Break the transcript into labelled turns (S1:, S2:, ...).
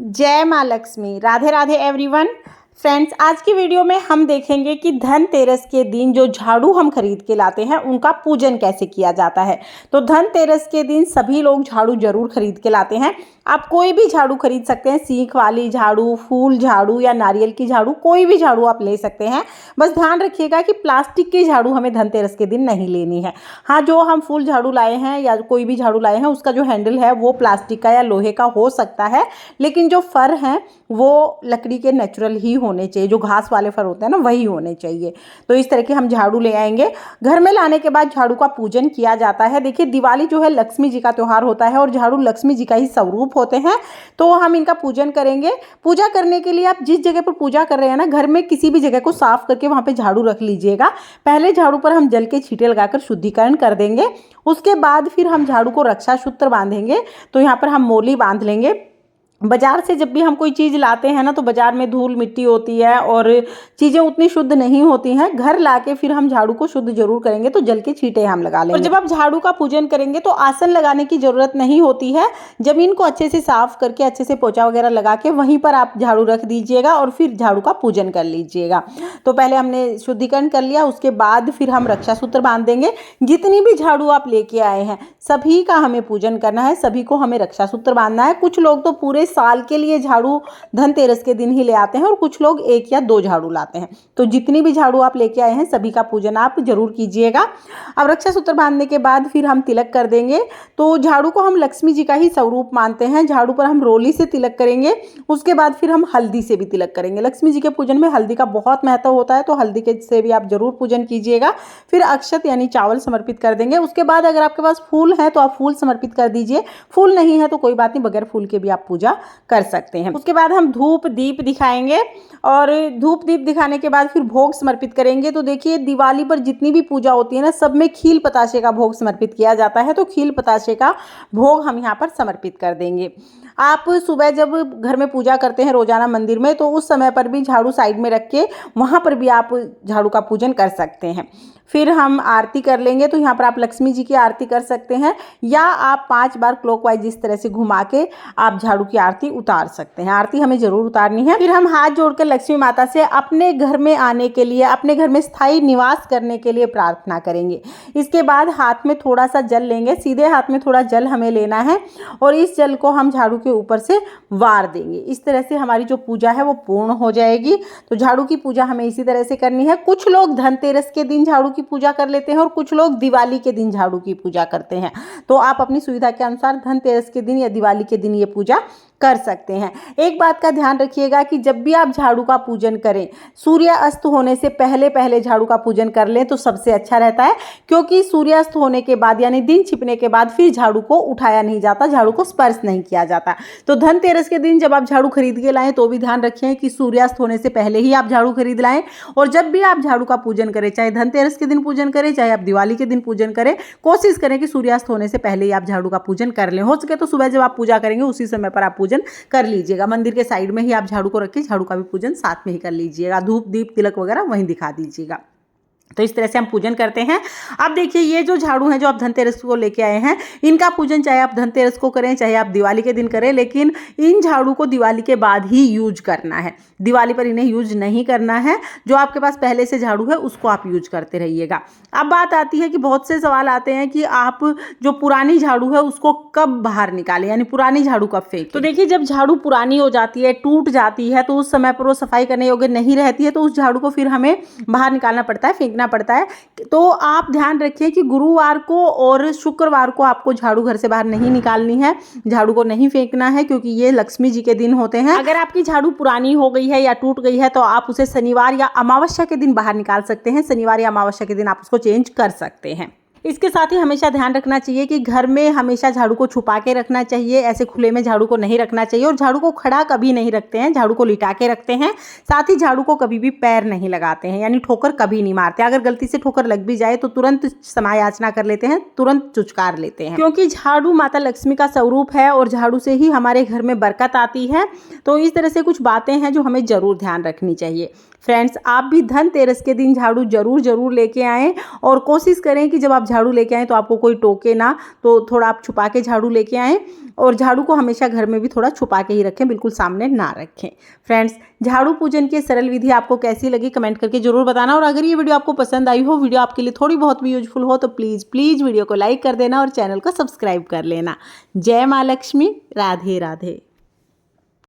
S1: जय माँ Lakshmi. Radhe Radhe everyone. Friends, आज की वीडियो में हम देखेंगे कि धनतेरस के दिन जो झाड़ू हम खरीद के लाते हैं उनका पूजन कैसे किया जाता है। तो धनतेरस के दिन सभी लोग झाड़ू जरूर खरीद के लाते हैं। आप कोई भी झाड़ू खरीद सकते हैं, सीख वाली झाड़ू, फूल झाड़ू या नारियल की झाड़ू, कोई भी झाड़ू आप ले सकते हैं। बस ध्यान रखिएगा कि प्लास्टिक की झाड़ू हमें धनतेरस के दिन नहीं लेनी है। हाँ, जो हम फूल झाड़ू लाए हैं या कोई भी झाड़ू लाए हैं उसका जो हैंडल है वो प्लास्टिक का या लोहे का हो सकता है, लेकिन जो फर हैं वो लकड़ी के नेचुरल ही होने चाहिए। जो घास वाले फर होते हैं ना, वही होने चाहिए। तो इस तरह के हम झाड़ू ले आएंगे। घर में लाने के बाद झाड़ू का पूजन किया जाता है। देखिए, दिवाली जो है लक्ष्मी जी का त्यौहार होता है और झाड़ू लक्ष्मी जी का ही स्वरूप होते हैं। तो हम इनका पूजन करेंगे। पूजा करने के लिए आप जिस जगह पर पूजा कर रहे हैं ना, घर में किसी भी जगह को साफ करके वहाँ पे झाड़ू रख लीजिएगा। पहले झाड़ू पर हम जल के छींटे लगाकर शुद्धिकरण कर देंगे। उसके बाद फिर हम झाड़ू को रक्षा सूत्र बांधेंगे। तो यहाँ पर हम मोली बांध लेंगे। बाज़ार से जब भी हम कोई चीज़ लाते हैं ना, तो बाज़ार में धूल मिट्टी होती है और चीज़ें उतनी शुद्ध नहीं होती हैं। घर लाके फिर हम झाड़ू को शुद्ध जरूर करेंगे। तो जल के छींटे हम लगा लेंगे। और जब आप झाड़ू का पूजन करेंगे तो आसन लगाने की ज़रूरत नहीं होती है। ज़मीन को अच्छे से साफ करके अच्छे से पोछा वगैरह लगा के वहीं पर आप झाड़ू रख दीजिएगा और फिर झाड़ू का पूजन कर लीजिएगा। तो पहले हमने शुद्धिकरण कर लिया, उसके बाद फिर हम रक्षा सूत्र बांध देंगे। जितनी भी झाड़ू आप लेके आए हैं सभी का हमें पूजन करना है, सभी को हमें रक्षा सूत्र बांधना है। कुछ लोग तो पूरे साल के लिए झाड़ू धनतेरस के दिन ही ले आते हैं और कुछ लोग 1 या 2 झाड़ू लाते हैं। तो जितनी भी झाड़ू आप लेके आए हैं सभी का पूजन आप जरूर कीजिएगा। अब रक्षा सूत्र बांधने के बाद फिर हम तिलक कर देंगे। तो झाड़ू को हम लक्ष्मी जी का ही स्वरूप मानते हैं। झाड़ू पर हम रोली से तिलक करेंगे। उसके बाद फिर हम हल्दी से भी तिलक करेंगे। लक्ष्मी जी के पूजन में हल्दी का बहुत महत्व होता है, तो हल्दी के से भी आप जरूर पूजन कीजिएगा। फिर अक्षत यानी चावल समर्पित कर देंगे। उसके बाद अगर आपके पास फूल है तो आप फूल समर्पित कर दीजिए। फूल नहीं है तो कोई बात नहीं, बगैर फूल के भी आप पूजा कर सकते हैं। उसके बाद हम धूप दीप दिखाएंगे और धूप दीप दिखाने के बाद फिर भोग समर्पित करेंगे। तो देखिए, दिवाली पर जितनी भी पूजा होती है ना, सब में खील बताशे का भोग समर्पित किया जाता है। तो खील बताशे का भोग हम यहाँ पर समर्पित कर देंगे। आप सुबह जब घर में पूजा करते हैं रोजाना मंदिर में, तो उस समय पर भी झाड़ू साइड में रख के वहाँ पर भी आप झाड़ू का पूजन कर सकते हैं। फिर हम आरती कर लेंगे। तो यहाँ पर आप लक्ष्मी जी की आरती कर सकते हैं या आप 5 बार क्लॉकवाइज इस तरह से घुमा के आप झाड़ू की आरती उतार सकते हैं। आरती हमें जरूर उतारनी है। फिर हम हाथ जोड़कर लक्ष्मी माता से अपने घर में आने के लिए, अपने घर में स्थायी निवास करने के लिए प्रार्थना करेंगे। इसके बाद हाथ में थोड़ा सा जल लेंगे। सीधे हाथ में थोड़ा जल हमें लेना है और इस जल को हम झाड़ू के ऊपर से वार देंगे। इस तरह से हमारी जो पूजा है वो पूर्ण हो जाएगी। तो झाड़ू की पूजा हमें इसी तरह से करनी है। कुछ लोग धनतेरस के दिन झाड़ू की पूजा कर लेते हैं और कुछ लोग दिवाली के दिन झाड़ू की पूजा करते हैं। तो आप अपनी सुविधा के अनुसार धनतेरस के दिन या दिवाली के दिन ये पूजा कर सकते हैं। एक बात का ध्यान रखिएगा कि जब भी आप झाड़ू का पूजन करें, सूर्यास्त होने से पहले पहले झाड़ू का पूजन कर लें तो सबसे अच्छा रहता है, क्योंकि सूर्यास्त होने के बाद यानी दिन छिपने के बाद फिर झाड़ू को उठाया नहीं जाता, झाड़ू को स्पर्श नहीं किया जाता। तो धनतेरस के दिन जब आप झाड़ू खरीद के लाएं तो भी ध्यान रखें कि सूर्यास्त होने से पहले ही आप झाड़ू खरीद लाएं। और जब भी आप झाड़ू का पूजन करें, चाहे धनतेरस के दिन पूजन करें चाहे आप दिवाली के दिन पूजन करें, कोशिश करें कि सूर्यास्त होने से पहले ही आप झाड़ू का पूजन कर लें। हो सके तो सुबह जब आप पूजा करेंगे उसी समय पर आप पूजन कर लीजिएगा। मंदिर के साइड में ही आप झाड़ू को रखिए, झाड़ू का भी पूजन साथ में ही कर लीजिएगा। धूप दीप तिलक वगैरह वहीं दिखा दीजिएगा। तो इस तरह से हम पूजन करते हैं। अब देखिए, ये जो झाड़ू हैं जो आप धनतेरस को लेके आए हैं, इनका पूजन चाहे आप धनतेरस को करें चाहे आप दिवाली के दिन करें, लेकिन इन झाड़ू को दिवाली के बाद ही यूज करना है। दिवाली पर इन्हें यूज नहीं करना है। जो आपके पास पहले से झाड़ू है उसको आप यूज करते रहिएगा। अब बात आती है कि बहुत से सवाल आते हैं कि आप जो पुरानी झाड़ू है उसको कब बाहर निकालें, यानी पुरानी झाड़ू कब फेंकें। तो देखिए, जब झाड़ू पुरानी हो जाती है, टूट जाती है, तो उस समय पर वो सफाई करने योग्य नहीं रहती है, तो उस झाड़ू को फिर हमें बाहर निकालना पड़ता है, फेंकना पड़ता है। तो आप ध्यान रखिए कि गुरुवार को और शुक्रवार को आपको झाड़ू घर से बाहर नहीं निकालनी है, झाड़ू को नहीं फेंकना है, क्योंकि ये लक्ष्मी जी के दिन होते हैं। अगर आपकी झाड़ू पुरानी हो गई है या टूट गई है तो आप उसे शनिवार या अमावस्या के दिन बाहर निकाल सकते हैं। शनिवार या अमावस्या के दिन आप उसको चेंज कर सकते हैं। इसके साथ ही हमेशा ध्यान रखना चाहिए कि घर में हमेशा झाड़ू को छुपा के रखना चाहिए। ऐसे खुले में झाड़ू को नहीं रखना चाहिए और झाड़ू को खड़ा कभी नहीं रखते हैं, झाड़ू को लिटा के रखते हैं। साथ ही झाड़ू को कभी भी पैर नहीं लगाते हैं, यानी ठोकर कभी नहीं मारते। अगर गलती से ठोकर लग भी जाए तो तुरंत क्षमा याचना कर लेते हैं, तुरंत चुचकार लेते हैं, क्योंकि झाड़ू माता लक्ष्मी का स्वरूप है और झाड़ू से ही हमारे घर में बरकत आती है। तो इस तरह से कुछ बातें हैं जो हमें जरूर ध्यान रखनी चाहिए। फ्रेंड्स, आप भी धनतेरस के दिन झाड़ू जरूर लेके आएँ और कोशिश करें कि जब आप झाड़ू लेके आएँ तो आपको कोई टोके ना, तो थोड़ा आप छुपा के झाड़ू लेके आएँ और झाड़ू को हमेशा घर में भी थोड़ा छुपा के ही रखें, बिल्कुल सामने ना रखें। फ्रेंड्स, झाड़ू पूजन की सरल विधि आपको कैसी लगी कमेंट करके जरूर बताना, और अगर ये वीडियो आपको पसंद आई हो, वीडियो आपके लिए थोड़ी बहुत भी यूजफुल हो, तो प्लीज़ वीडियो को लाइक कर देना और चैनल को सब्सक्राइब कर लेना। जय माँ लक्ष्मी। राधे राधे।